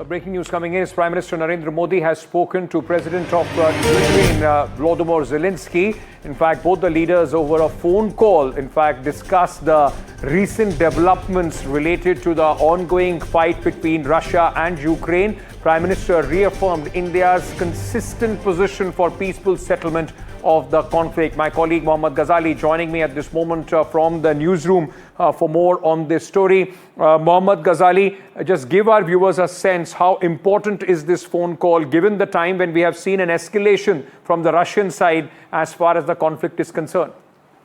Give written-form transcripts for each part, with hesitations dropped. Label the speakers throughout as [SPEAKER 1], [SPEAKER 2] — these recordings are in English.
[SPEAKER 1] Breaking news coming in is Prime Minister Narendra Modi has spoken to President of Ukraine, Volodymyr Zelensky. In fact, both the leaders over a phone call, discussed the recent developments related to the ongoing fight between Russia and Ukraine. Prime Minister reaffirmed India's consistent position for peaceful settlement of the conflict. My colleague Mohammad Ghazali joining me at this moment from the newsroom for more on this story. Mohammad Ghazali, just give our viewers a sense how important is this phone call given the time when we have seen an escalation from the Russian side as far as the conflict is concerned.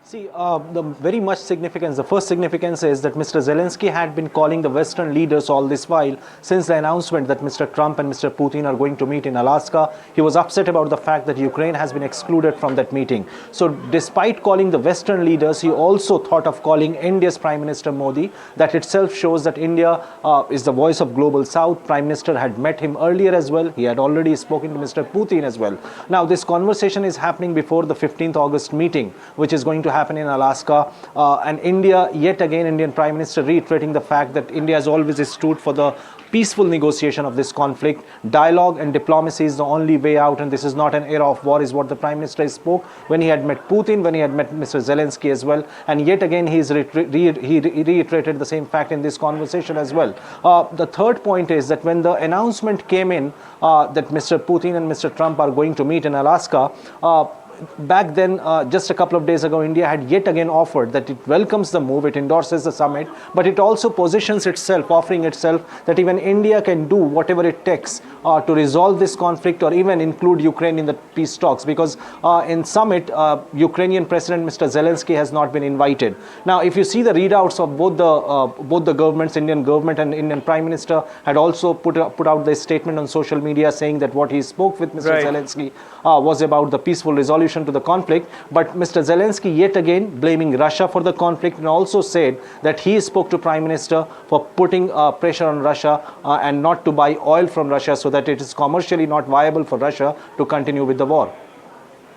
[SPEAKER 2] See, the first significance is that Mr. Zelensky had been calling the Western leaders all this while since the announcement that Mr. Trump and Mr. Putin are going to meet in Alaska. He was upset about the fact that Ukraine has been excluded from that meeting. So despite calling the Western leaders, he also thought of calling India's Prime Minister Modi. That itself shows that India is the voice of Global South. Prime Minister had met him earlier as well. He had already spoken to Mr. Putin as well. Now this conversation is happening before the 15th August meeting, which is going to happen in Alaska, and India, yet again, Indian Prime Minister reiterating the fact that India has always stood for the peaceful negotiation of this conflict. Dialogue and diplomacy is the only way out, and this is not an era of war, is what the Prime Minister spoke when he had met Putin, when he had met Mr. Zelensky as well, and yet again he reiterated the same fact in this conversation as well. The third point is that when the announcement came in that Mr. Putin and Mr. Trump are going to meet in Alaska, back then, just a couple of days ago, India had yet again offered that it welcomes the move, it endorses the summit, but it also positions itself, offering itself that even India can do whatever it takes to resolve this conflict or even include Ukraine in the peace talks, because in summit, Ukrainian President Mr. Zelensky has not been invited. Now, if you see the readouts of both the governments, Indian government and Indian Prime Minister had also put out this statement on social media saying that what he spoke with Mr. Zelensky was about the peaceful resolution to the conflict, but Mr. Zelensky yet again blaming Russia for the conflict, and also said that he spoke to Prime Minister for putting pressure on Russia and not to buy oil from Russia, so that it is commercially not viable for Russia to continue with the war.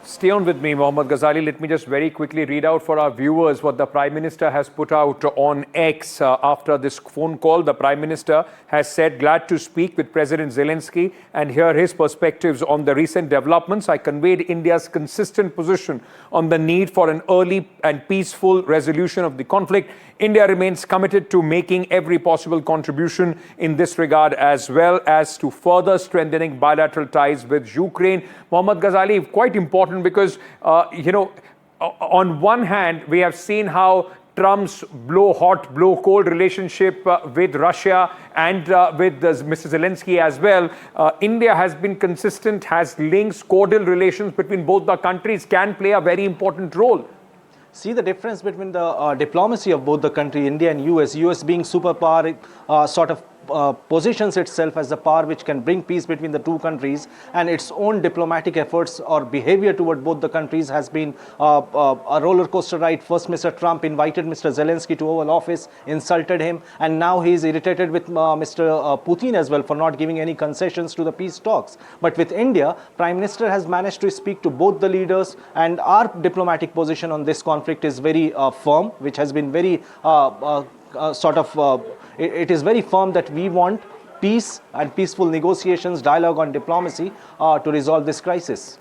[SPEAKER 1] Stay on with me, Mohammad Ghazali. Let me just very quickly read out for our viewers what the Prime Minister has put out on X after this phone call. The Prime Minister has said, glad to speak with President Zelensky and hear his perspectives on the recent developments. I conveyed India's consistent position on the need for an early and peaceful resolution of the conflict. India remains committed to making every possible contribution in this regard, as well as to further strengthening bilateral ties with Ukraine. Mohammad Ghazali, quite important because, on one hand, we have seen how Trump's blow hot, blow cold relationship with Russia and with Mr. Zelensky as well. India has been consistent, has links, cordial relations between both the countries, can play a very important role.
[SPEAKER 2] See the difference between the diplomacy of both the country, India and US being superpower, positions itself as the power which can bring peace between the two countries, and its own diplomatic efforts or behavior toward both the countries has been a roller coaster ride. First, Mr. Trump invited Mr. Zelensky to Oval Office, insulted him, and now he is irritated with Mr. Putin as well for not giving any concessions to the peace talks. But with India, Prime Minister has managed to speak to both the leaders, and our diplomatic position on this conflict is very firm, which has been very it is very firm that we want peace and peaceful negotiations, dialogue on diplomacy to resolve this crisis.